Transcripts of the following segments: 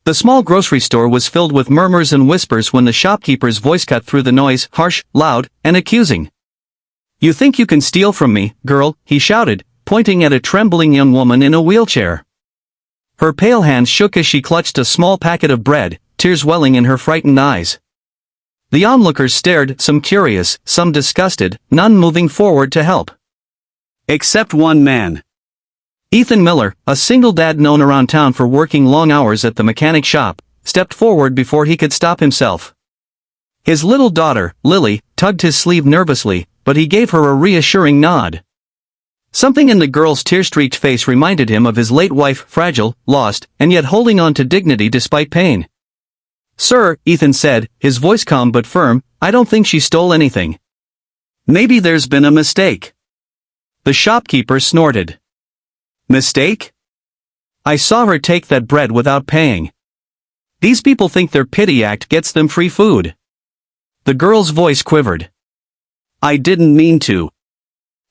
The small grocery store was filled with murmurs and whispers when the shopkeeper's voice cut through the noise, harsh, loud, and accusing. "You think you can steal from me, girl?" he shouted, pointing at a trembling young woman in a wheelchair. Her pale hands shook as she clutched a small packet of bread, tears welling in her frightened eyes. The onlookers stared, some curious, some disgusted, none moving forward to help. Except one man. Ethan Miller, a single dad known around town for working long hours at the mechanic shop, stepped forward before he could stop himself. His little daughter, Lily, tugged his sleeve nervously, but he gave her a reassuring nod. Something in the girl's tear-streaked face reminded him of his late wife, fragile, lost, and yet holding on to dignity despite pain. "Sir," Ethan said, his voice calm but firm, "I don't think she stole anything." "Maybe there's been a mistake." The shopkeeper snorted. "Mistake? I saw her take that bread without paying. These people think their pity act gets them free food." The girl's voice quivered. "I didn't mean to.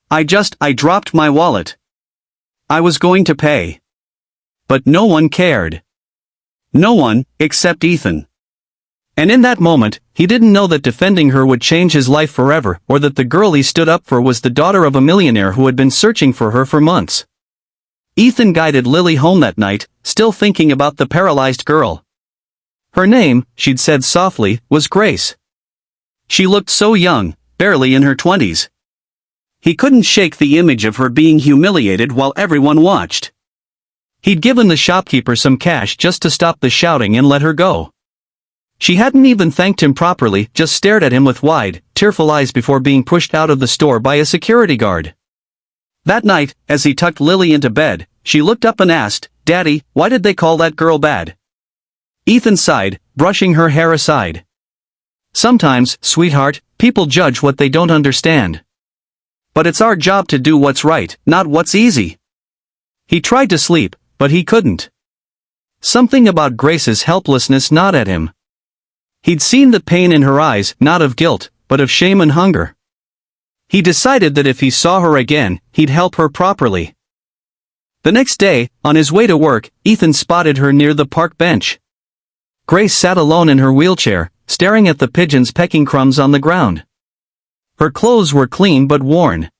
I dropped my wallet. I was going to pay. But no one cared. No one, except Ethan." And in that moment, he didn't know that defending her would change his life forever, or that the girl he stood up for was the daughter of a millionaire who had been searching for her for months. Ethan guided Lily home that night, still thinking about the paralyzed girl. Her name, she'd said softly, was Grace. She looked so young, barely in her 20s. He couldn't shake the image of her being humiliated while everyone watched. He'd given the shopkeeper some cash just to stop the shouting and let her go. She hadn't even thanked him properly, just stared at him with wide, tearful eyes before being pushed out of the store by a security guard. That night, as he tucked Lily into bed, she looked up and asked, "Daddy, why did they call that girl bad?" Ethan sighed, brushing her hair aside. "Sometimes, sweetheart, people judge what they don't understand. But it's our job to do what's right, not what's easy." He tried to sleep, but he couldn't. Something about Grace's helplessness gnawed at him. He'd seen the pain in her eyes, not of guilt, but of shame and hunger. He decided that if he saw her again, he'd help her properly. The next day, on his way to work, Ethan spotted her near the park bench. Grace sat alone in her wheelchair, staring at the pigeons pecking crumbs on the ground. Her clothes were clean but worn.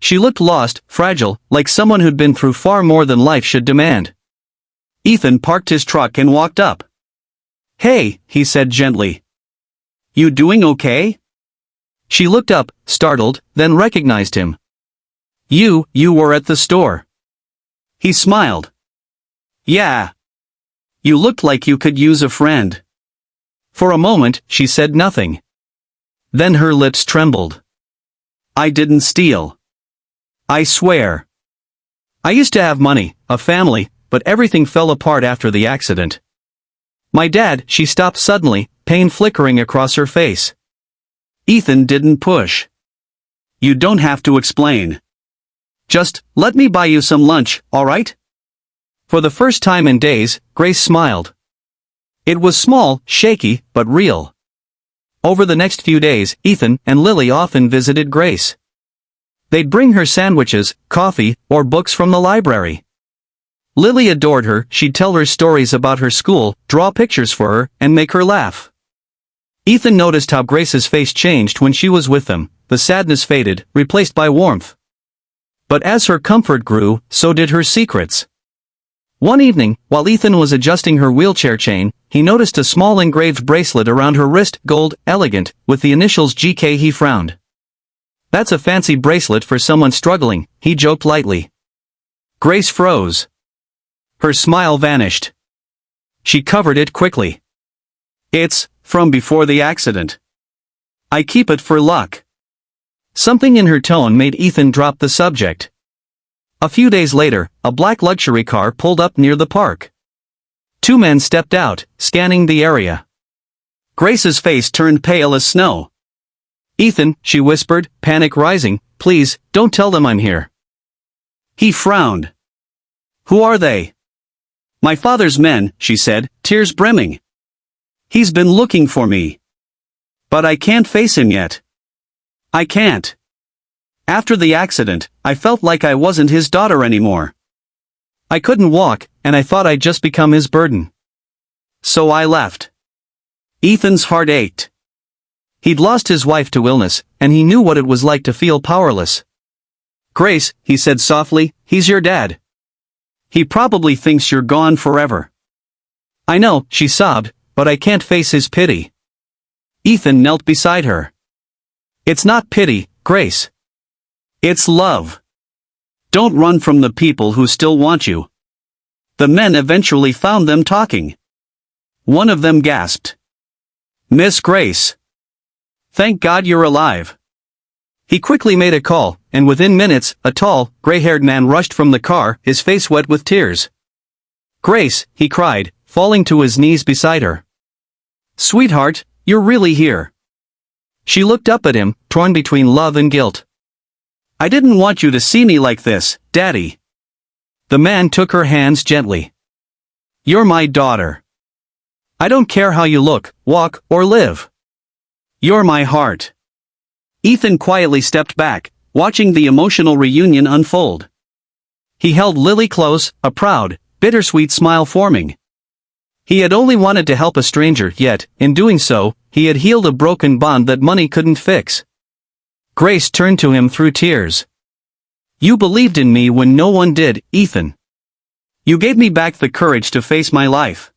She looked lost, fragile, like someone who'd been through far more than life should demand. Ethan parked his truck and walked up. "Hey," he said gently. "You doing okay?" She looked up, startled, then recognized him. You were at the store." He smiled. "Yeah. You looked like you could use a friend." For a moment, she said nothing. Then her lips trembled. "I didn't steal. I swear. I used to have money, a family, but everything fell apart after the accident. My dad," she stopped suddenly, pain flickering across her face. Ethan didn't push. "You don't have to explain. Just, let me buy you some lunch, all right?" For the first time in days, Grace smiled. It was small, shaky, but real. Over the next few days, Ethan and Lily often visited Grace. They'd bring her sandwiches, coffee, or books from the library. Lily adored her. She'd tell her stories about her school, draw pictures for her, and make her laugh. Ethan noticed how Grace's face changed when she was with them. The sadness faded, replaced by warmth. But as her comfort grew, so did her secrets. One evening, while Ethan was adjusting her wheelchair chain, he noticed a small engraved bracelet around her wrist, gold, elegant, with the initials GK. He frowned. "That's a fancy bracelet for someone struggling," he joked lightly. Grace froze. Her smile vanished. She covered it quickly. "It's from before the accident. I keep it for luck." Something in her tone made Ethan drop the subject. A few days later, a black luxury car pulled up near the park. Two men stepped out, scanning the area. Grace's face turned pale as snow. "Ethan," she whispered, panic rising, "please, don't tell them I'm here." He frowned. "Who are they?" "My father's men," she said, tears brimming. "He's been looking for me. But I can't face him yet. I can't. After the accident, I felt like I wasn't his daughter anymore. I couldn't walk, and I thought I'd just become his burden. So I left. Ethan's heart ached. He'd lost his wife to illness, and he knew what it was like to feel powerless. Grace, he said softly, he's your dad. He probably thinks you're gone forever. I know, she sobbed, but I can't face his pity. Ethan knelt beside her. It's not pity, Grace. It's love. Don't run from the people who still want you. The men eventually found them talking. One of them gasped. Miss Grace. Thank God you're alive. He quickly made a call, and within minutes, a tall, gray-haired man rushed from the car, his face wet with tears. Grace, he cried, falling to his knees beside her. Sweetheart, you're really here. She looked up at him, torn between love and guilt. I didn't want you to see me like this, Daddy. The man took her hands gently. You're my daughter. I don't care how you look, walk, or live. You're my heart. Ethan quietly stepped back, watching the emotional reunion unfold. He held Lily close, a proud, bittersweet smile forming. He had only wanted to help a stranger, yet, in doing so, he had healed a broken bond that money couldn't fix. Grace turned to him through tears. You believed in me when no one did, Ethan. You gave me back the courage to face my life.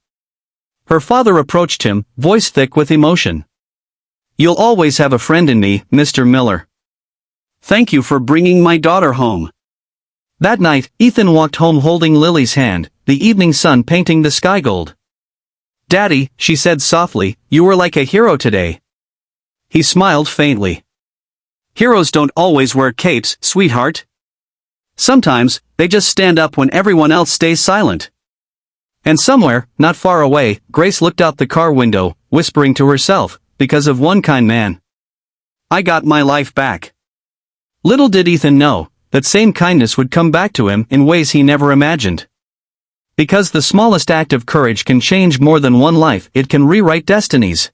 Her father approached him, voice thick with emotion. You'll always have a friend in me, Mr. Miller. Thank you for bringing my daughter home. That night, Ethan walked home holding Lily's hand, the evening sun painting the sky gold. Daddy, she said softly, you were like a hero today. He smiled faintly. Heroes don't always wear capes, sweetheart. Sometimes, they just stand up when everyone else stays silent. And somewhere, not far away, Grace looked out the car window, whispering to herself, because of one kind man. I got my life back. Little did Ethan know, that same kindness would come back to him in ways he never imagined. Because the smallest act of courage can change more than one life, it can rewrite destinies.